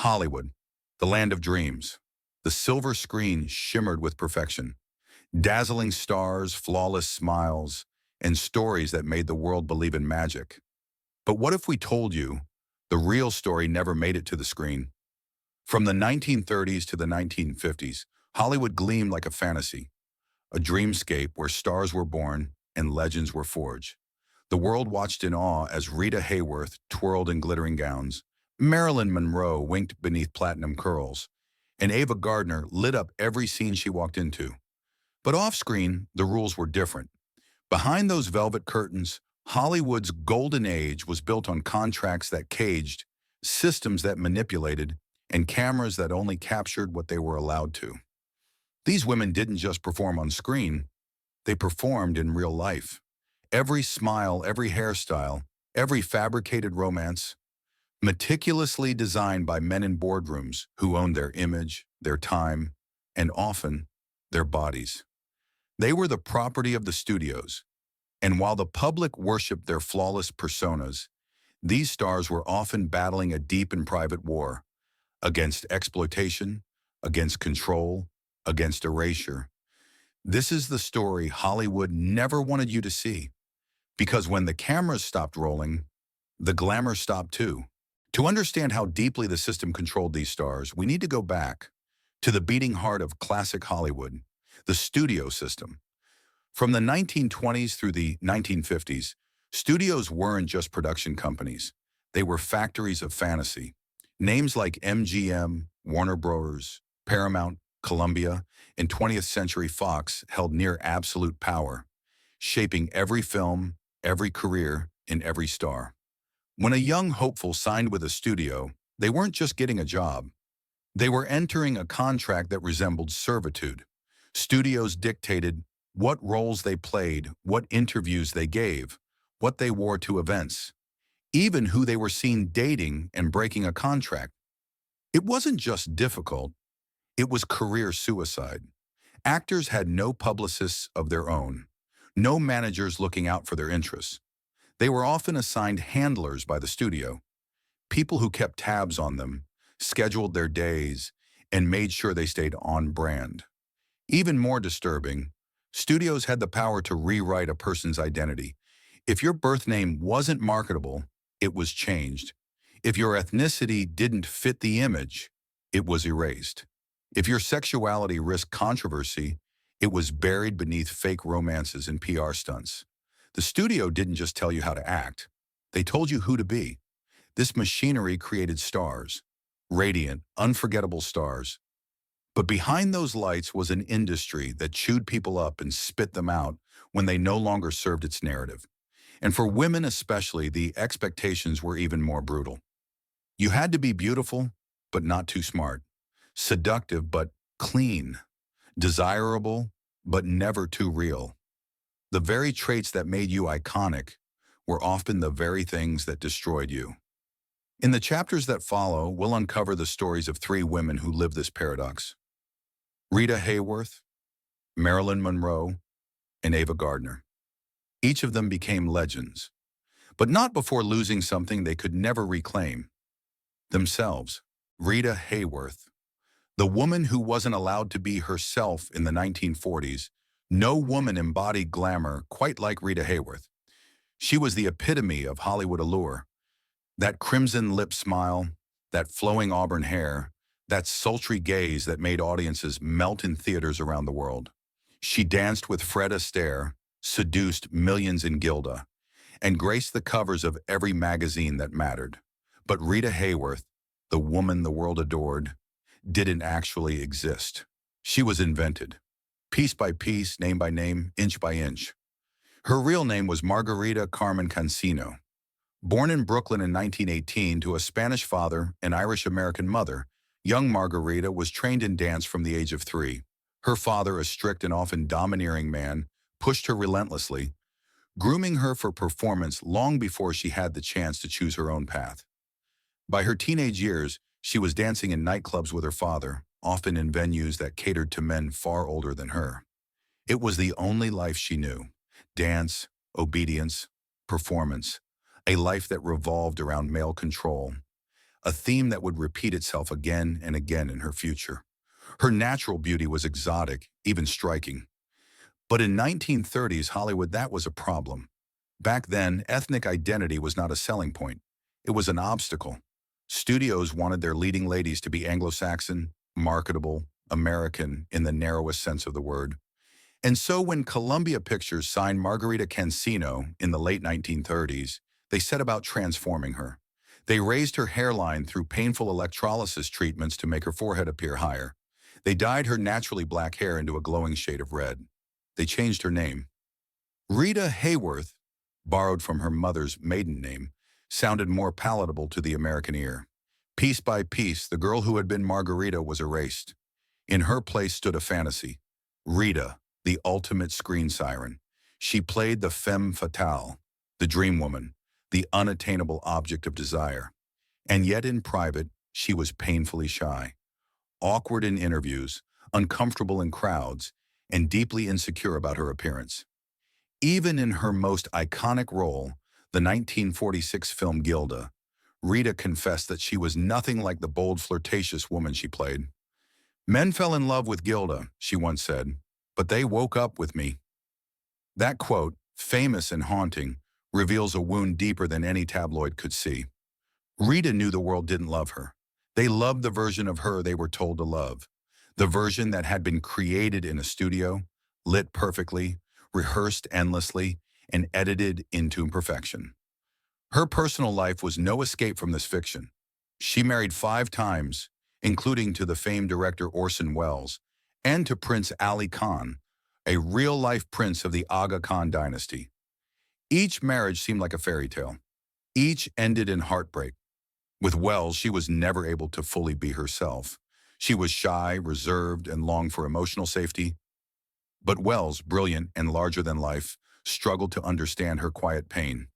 Hollywood, the land of dreams. The silver screen shimmered with perfection. Dazzling stars, flawless smiles, and stories that made the world believe in magic. But what if we told you the real story never made it to the screen? From the 1930s to the 1950s, Hollywood gleamed like a fantasy, a dreamscape where stars were born and legends were forged. The world watched in awe as Rita Hayworth twirled in glittering gowns, Marilyn Monroe winked beneath platinum curls, and Ava Gardner lit up every scene she walked into. But off-screen, the rules were different. Behind those velvet curtains, Hollywood's golden age was built on contracts that caged, systems that manipulated, and cameras that only captured what they were allowed to. These women didn't just perform on screen, they performed in real life. Every smile, every hairstyle, every fabricated romance, meticulously designed by men in boardrooms who owned their image, their time, and often their bodies. They were the property of the studios, and while the public worshipped their flawless personas, these stars were often battling a deep and private war against exploitation, against control, against erasure. This is the story Hollywood never wanted you to see, because when the cameras stopped rolling, the glamour stopped too. To understand how deeply the system controlled these stars, we need to go back to the beating heart of classic Hollywood, the studio system. From the 1920s through the 1950s, studios weren't just production companies. They were factories of fantasy. Names like MGM, Warner Bros., Paramount, Columbia, and 20th Century Fox held near absolute power, shaping every film, every career, and every star. When a young hopeful signed with a studio, they weren't just getting a job. They were entering a contract that resembled servitude. Studios dictated what roles they played, what interviews they gave, what they wore to events, even who they were seen dating and breaking a contract. It wasn't just difficult, it was career suicide. Actors had no publicists of their own, no managers looking out for their interests. They were often assigned handlers by the studio, people who kept tabs on them, scheduled their days, and made sure they stayed on brand. Even more disturbing, studios had the power to rewrite a person's identity. If your birth name wasn't marketable, it was changed. If your ethnicity didn't fit the image, it was erased. If your sexuality risked controversy, it was buried beneath fake romances and PR stunts. The studio didn't just tell you how to act, they told you who to be. This machinery created stars, radiant, unforgettable stars. But behind those lights was an industry that chewed people up and spit them out when they no longer served its narrative. And for women especially, the expectations were even more brutal. You had to be beautiful, but not too smart, seductive, but clean, desirable, but never too real. The very traits that made you iconic were often the very things that destroyed you. In the chapters that follow, we'll uncover the stories of three women who lived this paradox: Rita Hayworth, Marilyn Monroe, and Ava Gardner. Each of them became legends, but not before losing something they could never reclaim: themselves. Rita Hayworth, the woman who wasn't allowed to be herself in the 1940s. No woman embodied glamour quite like Rita Hayworth. She was the epitome of Hollywood allure. That crimson lip smile, that flowing auburn hair, that sultry gaze that made audiences melt in theaters around the world. She danced with Fred Astaire, seduced millions in Gilda, and graced the covers of every magazine that mattered. But Rita Hayworth, the woman the world adored, didn't actually exist. She was invented, piece by piece, name by name, inch by inch. Her real name was Margarita Carmen Cancino. Born in Brooklyn in 1918 to a Spanish father and Irish-American mother, young Margarita was trained in dance from the age of 3. Her father, a strict and often domineering man, pushed her relentlessly, grooming her for performance long before she had the chance to choose her own path. By her teenage years, she was dancing in nightclubs with her father, often in venues that catered to men far older than her. It was the only life she knew: dance, obedience, performance, a life that revolved around male control. a theme that would repeat itself again and again in her future. Her natural beauty was exotic, even striking. But in 1930s Hollywood, that was a problem. Back then, ethnic identity was not a selling point. It was an obstacle. Studios wanted their leading ladies to be Anglo-Saxon, marketable, American in the narrowest sense of the word. And so when Columbia Pictures signed Margarita Cancino in the late 1930s, they set about transforming her. They raised her hairline through painful electrolysis treatments to make her forehead appear higher. They dyed her naturally black hair into a glowing shade of red. They changed her name. Rita Hayworth, borrowed from her mother's maiden name, sounded more palatable to the American ear. Piece by piece, the girl who had been Margarita was erased. In her place stood a fantasy. Rita, the ultimate screen siren. She played the femme fatale, the dream woman, the unattainable object of desire. And yet in private, she was painfully shy, awkward in interviews, uncomfortable in crowds, and deeply insecure about her appearance. Even in her most iconic role, the 1946 film Gilda, Rita confessed that she was nothing like the bold, flirtatious woman she played. "Men fell in love with Gilda," she once said, "but they woke up with me." That quote, famous and haunting, reveals a wound deeper than any tabloid could see. Rita knew the world didn't love her. They loved the version of her they were told to love, the version that had been created in a studio, lit perfectly, rehearsed endlessly, and edited into perfection. Her personal life was no escape from this fiction. She married 5 times, including to the famed director Orson Welles, and to Prince Ali Khan, a real-life prince of the Aga Khan dynasty. Each marriage seemed like a fairy tale. Each ended in heartbreak. With Welles, she was never able to fully be herself. She was shy, reserved, and longed for emotional safety. But Welles, brilliant and larger than life, struggled to understand her quiet pain.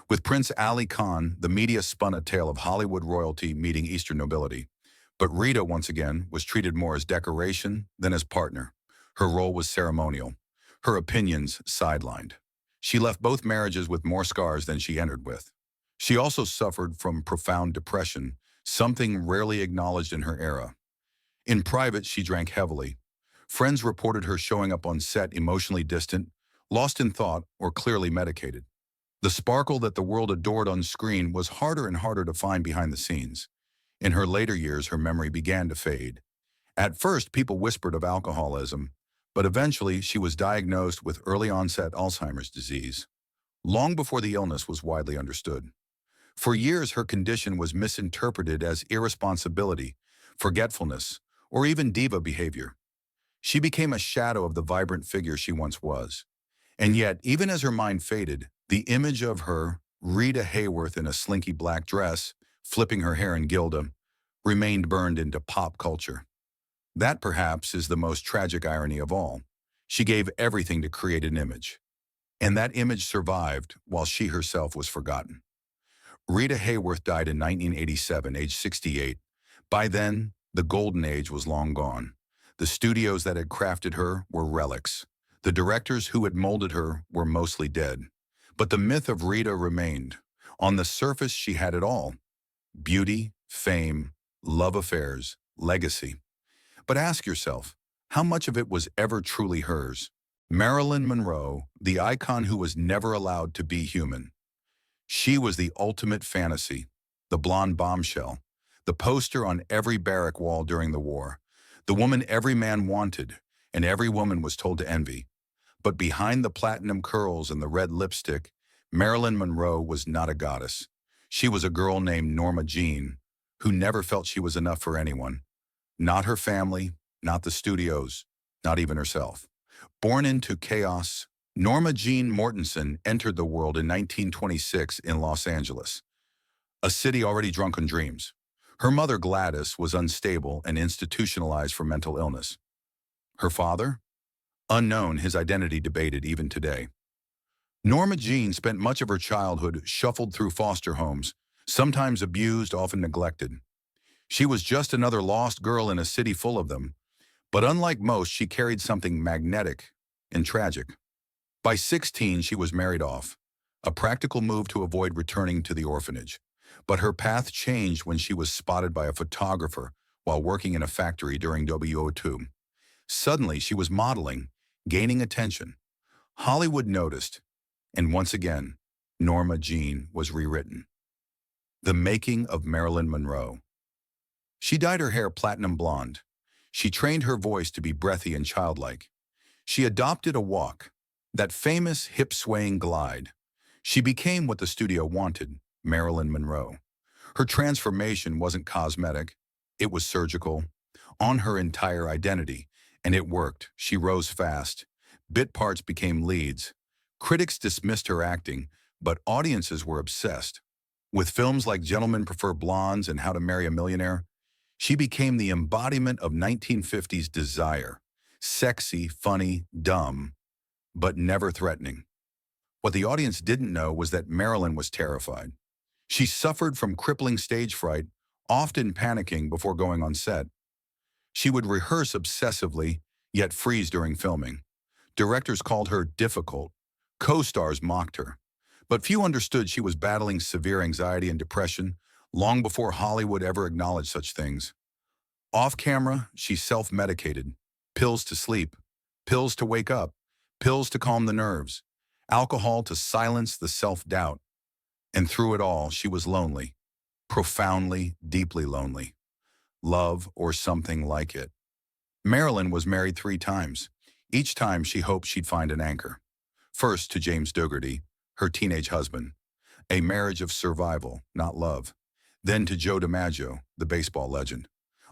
With Prince Ali Khan, the media spun a tale of Hollywood royalty meeting Eastern nobility. But Rita, once again, was treated more as decoration than as partner. Her role was ceremonial, her opinions sidelined. She left both marriages with more scars than she entered with. She also suffered from profound depression, something rarely acknowledged in her era. In private, she drank heavily. Friends reported her showing up on set emotionally distant, lost in thought, or clearly medicated. The sparkle that the world adored on screen was harder and harder to find behind the scenes. In her later years, her memory began to fade. At first, people whispered of alcoholism, but eventually she was diagnosed with early-onset Alzheimer's disease, long before the illness was widely understood. For years, her condition was misinterpreted as irresponsibility, forgetfulness, or even diva behavior. She became a shadow of the vibrant figure she once was. And yet, even as her mind faded, the image of her, Rita Hayworth in a slinky black dress, flipping her hair in Gilda, remained burned into pop culture. That, perhaps, is the most tragic irony of all. She gave everything to create an image. And that image survived while she herself was forgotten. Rita Hayworth died in 1987, age 68. By then, the golden age was long gone. The studios that had crafted her were relics. The directors who had molded her were mostly dead. But the myth of Rita remained. On the surface, she had it all: beauty, fame, love affairs, legacy. But ask yourself, how much of it was ever truly hers? Marilyn Monroe, the icon who was never allowed to be human. She was the ultimate fantasy, the blonde bombshell, the poster on every barrack wall during the war, the woman every man wanted and every woman was told to envy. But behind the platinum curls and the red lipstick, Marilyn Monroe was not a goddess. She was a girl named Norma Jean, who never felt she was enough for anyone. Not her family, not the studios, not even herself. Born into chaos, Norma Jean Mortensen entered the world in 1926 in Los Angeles, a city already drunk on dreams. Her mother, Gladys, was unstable and institutionalized for mental illness. Her father? Unknown, his identity debated even today. Norma Jean spent much of her childhood shuffled through foster homes, sometimes abused, often neglected. She was just another lost girl in a city full of them, but unlike most, she carried something magnetic and tragic. By 16, she was married off, a practical move to avoid returning to the orphanage. But her path changed when she was spotted by a photographer while working in a factory during WO2. Suddenly, she was modeling, gaining attention. Hollywood noticed, and once again, Norma Jean was rewritten. The making of Marilyn Monroe. She dyed her hair platinum blonde. She trained her voice to be breathy and childlike. She adopted a walk, that famous hip-swaying glide. She became what the studio wanted, Marilyn Monroe. Her transformation wasn't cosmetic. It was surgical, on her entire identity. And it worked. She rose fast. Bit parts became leads. Critics dismissed her acting, but audiences were obsessed. With films like Gentlemen Prefer Blondes and How to Marry a Millionaire, she became the embodiment of 1950s desire. Sexy, funny, dumb, but never threatening. What the audience didn't know was that Marilyn was terrified. She suffered from crippling stage fright, often panicking before going on set. She would rehearse obsessively, yet freeze during filming. Directors called her difficult. Co-stars mocked her. But few understood she was battling severe anxiety and depression long before Hollywood ever acknowledged such things. Off camera, she self-medicated. Pills to sleep, pills to wake up, pills to calm the nerves, alcohol to silence the self-doubt. And through it all, she was lonely, profoundly, deeply lonely. Love or something like it. Marilyn was married 3 times. Each time she hoped she'd find an anchor. First to James Dougherty, her teenage husband, a marriage of survival, not love. Then to Joe DiMaggio, the baseball legend.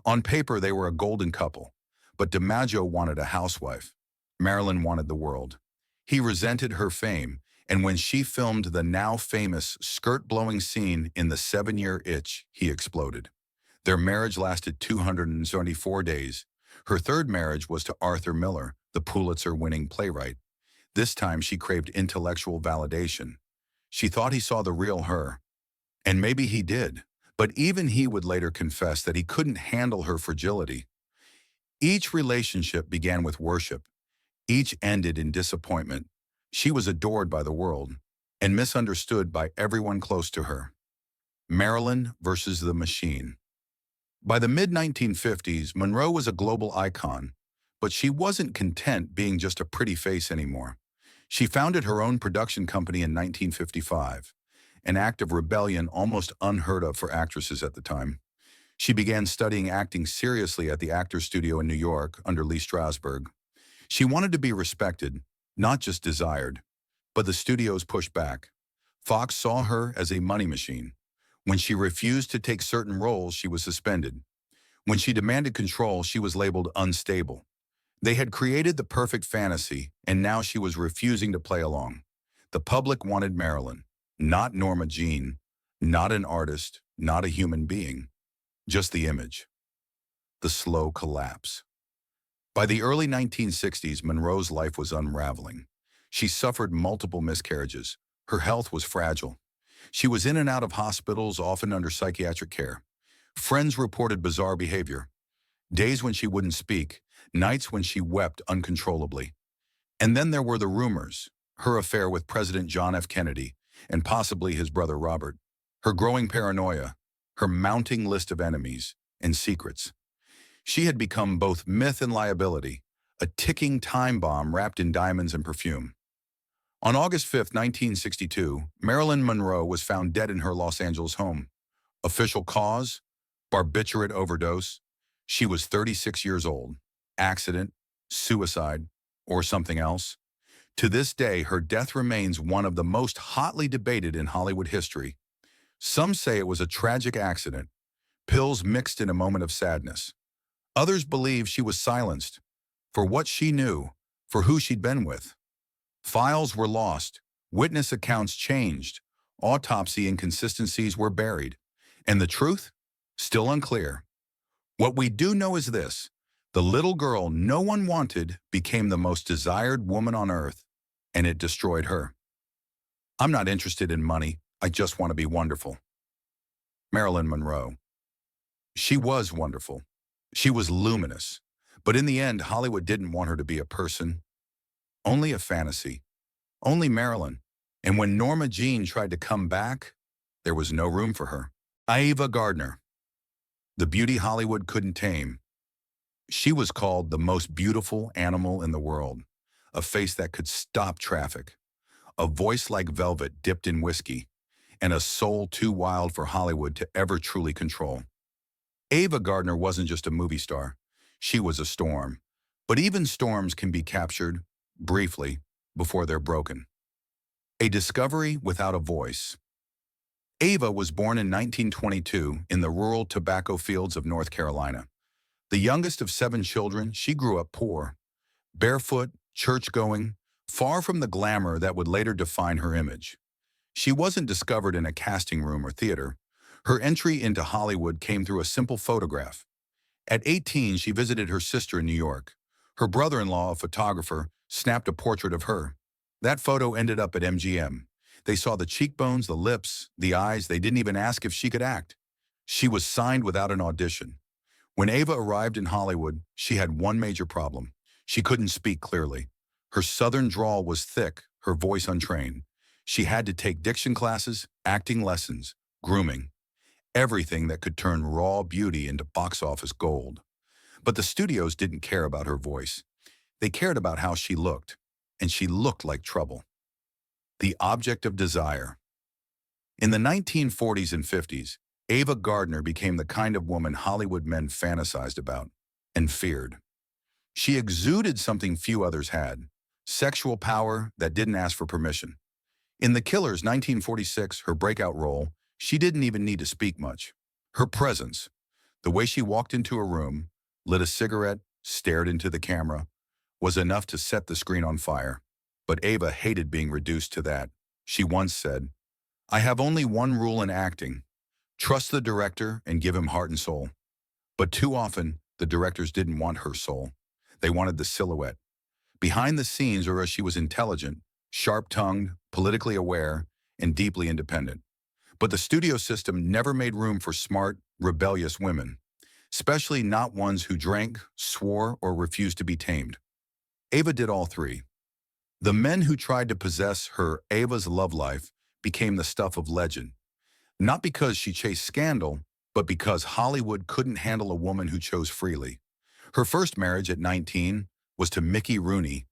On paper, they were a golden couple, but DiMaggio wanted a housewife. Marilyn wanted the world. He resented her fame, and when she filmed the now famous skirt-blowing scene in The 7-Year Itch, he exploded. Their marriage lasted 274 days. Her third marriage was to Arthur Miller, the Pulitzer-winning playwright. This time she craved intellectual validation. She thought he saw the real her. And maybe he did, but even he would later confess that he couldn't handle her fragility. Each relationship began with worship. Each ended in disappointment. She was adored by the world and misunderstood by everyone close to her. Marilyn versus the machine. By the mid-1950s, Monroe was a global icon, but she wasn't content being just a pretty face anymore. She founded her own production company in 1955, an act of rebellion almost unheard of for actresses at the time. She began studying acting seriously at the Actors Studio in New York under Lee Strasberg. She wanted to be respected, not just desired, but the studios pushed back. Fox saw her as a money machine. When she refused to take certain roles, she was suspended. When she demanded control, she was labeled unstable. They had created the perfect fantasy, and now she was refusing to play along. The public wanted Marilyn, not Norma Jean, not an artist, not a human being, just the image. The slow collapse. By the early 1960s, Monroe's life was unraveling. She suffered multiple miscarriages. Her health was fragile. She was in and out of hospitals, often under psychiatric care. Friends reported bizarre behavior. Days when she wouldn't speak, nights when she wept uncontrollably. And then there were the rumors, her affair with President John F. Kennedy, and possibly his brother Robert, her growing paranoia, her mounting list of enemies and secrets. She had become both myth and liability, a ticking time bomb wrapped in diamonds and perfume. On August 5, 1962, Marilyn Monroe was found dead in her Los Angeles home. Official cause? Barbiturate overdose. She was 36 years old. Accident, suicide, or something else. To this day, her death remains one of the most hotly debated in Hollywood history. Some say it was a tragic accident, pills mixed in a moment of sadness. Others believe she was silenced for what she knew, for who she'd been with. Files were lost, witness accounts changed, autopsy inconsistencies were buried, and the truth? Still unclear. What we do know is this: the little girl no one wanted became the most desired woman on earth, and it destroyed her. I'm not interested in money, I just want to be wonderful. Marilyn Monroe. She was wonderful. She was luminous. But in the end, Hollywood didn't want her to be a person. Only a fantasy. Only Marilyn. And when Norma Jean tried to come back, there was no room for her. Ava Gardner, the beauty Hollywood couldn't tame. She was called the most beautiful animal in the world, a face that could stop traffic, a voice like velvet dipped in whiskey, and a soul too wild for Hollywood to ever truly control. Ava Gardner wasn't just a movie star. She was a storm. But even storms can be captured, briefly, before they're broken. A discovery without a voice. Ava was born in 1922 in the rural tobacco fields of North Carolina. The youngest of 7 children, she grew up poor, barefoot, church-going, far from the glamour that would later define her image. She wasn't discovered in a casting room or theater. Her entry into Hollywood came through a simple photograph. At 18, she visited her sister in New York. Her brother-in-law, a photographer, snapped a portrait of her. That photo ended up at MGM. They saw the cheekbones, the lips, the eyes. They didn't even ask if she could act. She was signed without an audition. When Ava arrived in Hollywood, she had one major problem. She couldn't speak clearly. Her southern drawl was thick, her voice untrained. She had to take diction classes, acting lessons, grooming, everything that could turn raw beauty into box office gold. But the studios didn't care about her voice. They cared about how she looked, and she looked like trouble. The object of desire. In the 1940s and 50s, Ava Gardner became the kind of woman Hollywood men fantasized about and feared. She exuded something few others had, sexual power that didn't ask for permission. In The Killer's 1946, her breakout role, she didn't even need to speak much. Her presence, the way she walked into a room, lit a cigarette, stared into the camera, was enough to set the screen on fire. But Ava hated being reduced to that. She once said, "I have only one rule in acting. Trust the director and give him heart and soul." But too often, the directors didn't want her soul. They wanted the silhouette. Behind the scenes, or as she was intelligent, sharp-tongued, politically aware, and deeply independent. But the studio system never made room for smart, rebellious women, especially not ones who drank, swore, or refused to be tamed. Ava did all three. The men who tried to possess her, Ava's love life, became the stuff of legend. Not because she chased scandal, but because Hollywood couldn't handle a woman who chose freely. Her first marriage at 19 was to Mickey Rooney,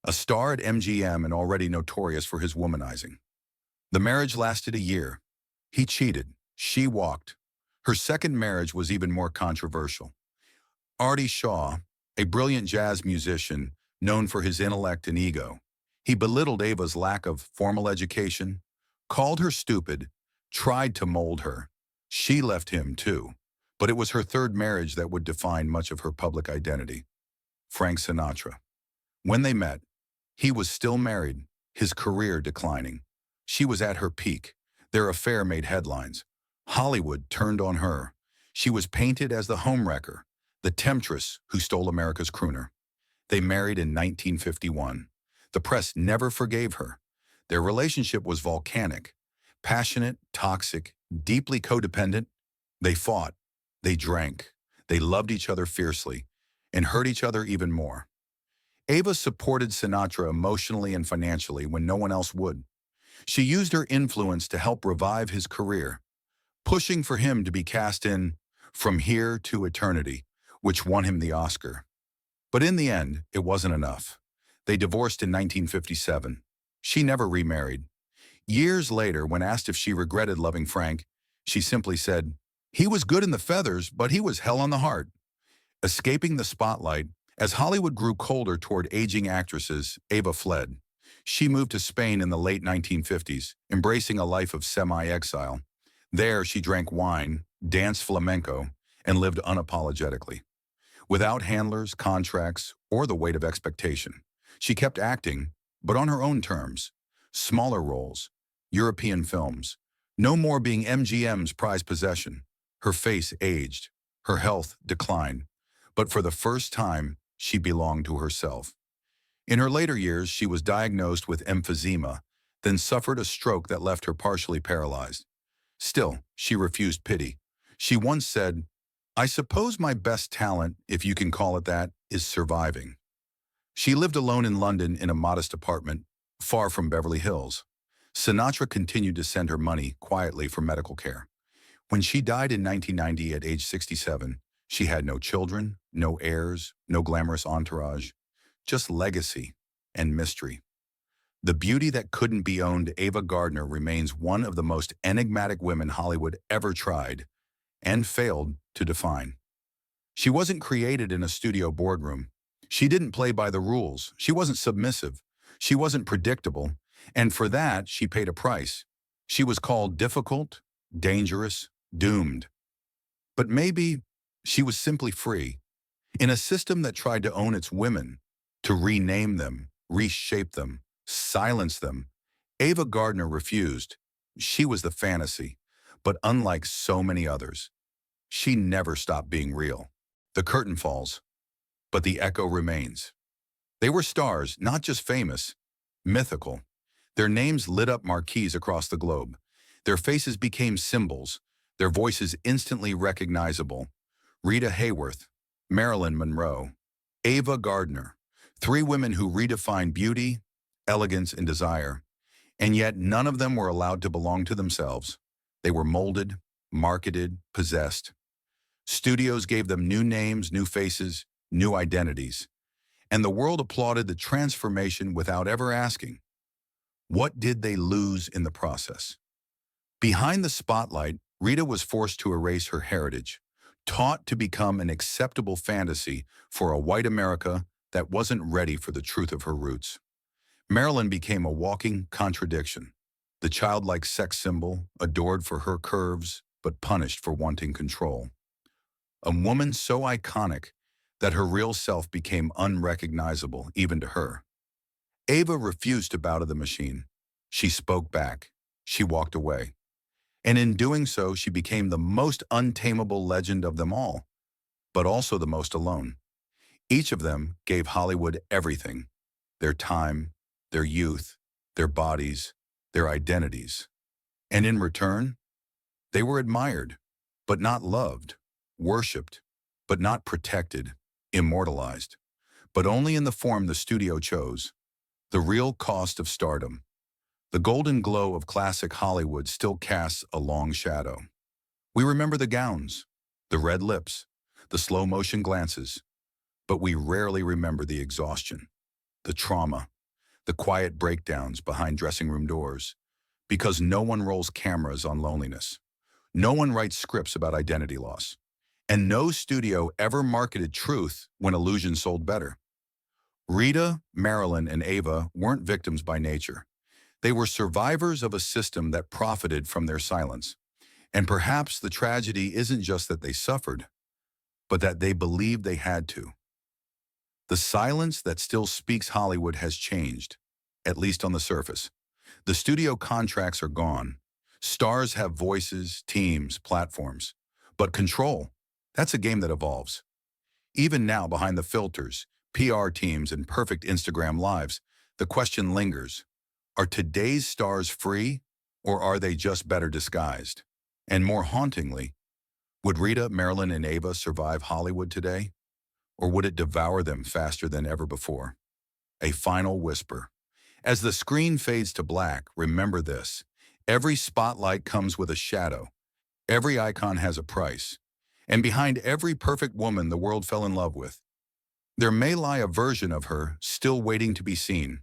a star at MGM and already notorious for his womanizing. The marriage lasted a year. He cheated. She walked. Her second marriage was even more controversial. Artie Shaw, a brilliant jazz musician known for his intellect and ego, he belittled Ava's lack of formal education, called her stupid, tried to mold her. She left him too, but it was her third marriage that would define much of her public identity. Frank Sinatra. When they met, he was still married, his career declining. She was at her peak. Their affair made headlines. Hollywood turned on her. She was painted as the homewrecker, the temptress who stole America's crooner. They married in 1951. The press never forgave her. Their relationship was volcanic, passionate, toxic, deeply codependent. They fought, they drank, they loved each other fiercely, and hurt each other even more. Ava supported Sinatra emotionally and financially when no one else would. She used her influence to help revive his career, pushing for him to be cast in From Here to Eternity, which won him the Oscar. But in the end, it wasn't enough. They divorced in 1957. She never remarried. Years later, when asked if she regretted loving Frank, she simply said, "He was good in the feathers, but he was hell on the heart." Escaping the spotlight, as Hollywood grew colder toward aging actresses, Ava fled. She moved to Spain in the late 1950s, embracing a life of semi-exile. There, she drank wine, danced flamenco, and lived unapologetically. Without handlers, contracts, or the weight of expectation. She kept acting, but on her own terms. Smaller roles, European films. No more being MGM's prized possession. Her face aged. Her health declined. But for the first time, she belonged to herself. In her later years, she was diagnosed with emphysema, then suffered a stroke that left her partially paralyzed. Still, she refused pity. She once said, "I suppose my best talent, if you can call it that, is surviving." She lived alone in London in a modest apartment, far from Beverly Hills. Sinatra continued to send her money quietly for medical care. When she died in 1990 at age 67, she had no children, no heirs, no glamorous entourage, just legacy and mystery. The beauty that couldn't be owned, Ava Gardner remains one of the most enigmatic women Hollywood ever tried and failed to define. She wasn't created in a studio boardroom. She didn't play by the rules. She wasn't submissive. She wasn't predictable. And for that, she paid a price. She was called difficult, dangerous, doomed. But maybe she was simply free. In a system that tried to own its women, to rename them, reshape them, silence them, Ava Gardner refused. She was the fantasy, but unlike so many others, she never stopped being real. The curtain falls, but the echo remains. They were stars, not just famous, mythical. Their names lit up marquees across the globe. Their faces became symbols, their voices instantly recognizable. Rita Hayworth, Marilyn Monroe, Ava Gardner, three women who redefined beauty, elegance, and desire. And yet none of them were allowed to belong to themselves. They were molded, marketed, possessed. Studios gave them new names, new faces, new identities. And the world applauded the transformation without ever asking, what did they lose in the process? Behind the spotlight, Rita was forced to erase her heritage, taught to become an acceptable fantasy for a white America that wasn't ready for the truth of her roots. Marilyn became a walking contradiction, the childlike sex symbol, adored for her curves, but punished for wanting control. A woman so iconic that her real self became unrecognizable even to her. Ava refused to bow to the machine. She spoke back. She walked away. And in doing so, she became the most untamable legend of them all, but also the most alone. Each of them gave Hollywood everything: their time, their youth, their bodies, their identities. And in return, they were admired, but not loved, worshipped, but not protected, immortalized, but only in the form the studio chose. The real cost of stardom. The golden glow of classic Hollywood still casts a long shadow. We remember the gowns, the red lips, the slow-motion glances, but we rarely remember the exhaustion, the trauma, the quiet breakdowns behind dressing room doors, because no one rolls cameras on loneliness. No one writes scripts about identity loss. And no studio ever marketed truth when illusion sold better. Rita, Marilyn, and Ava weren't victims by nature. They were survivors of a system that profited from their silence. And perhaps the tragedy isn't just that they suffered, but that they believed they had to. The silence that still speaks Hollywood has changed, at least on the surface. The studio contracts are gone. Stars have voices, teams, platforms. But control, that's a game that evolves. Even now, behind the filters, PR teams, and perfect Instagram lives, the question lingers: are today's stars free, or are they just better disguised? And more hauntingly, would Rita, Marilyn, and Ava survive Hollywood today? Or would it devour them faster than ever before? A final whisper. As the screen fades to black, remember this: every spotlight comes with a shadow. Every icon has a price. And behind every perfect woman the world fell in love with, there may lie a version of her still waiting to be seen.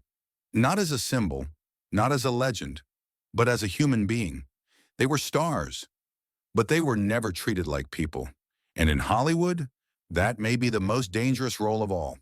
Not as a symbol, not as a legend, but as a human being. They were stars, but they were never treated like people. And in Hollywood, that may be the most dangerous role of all.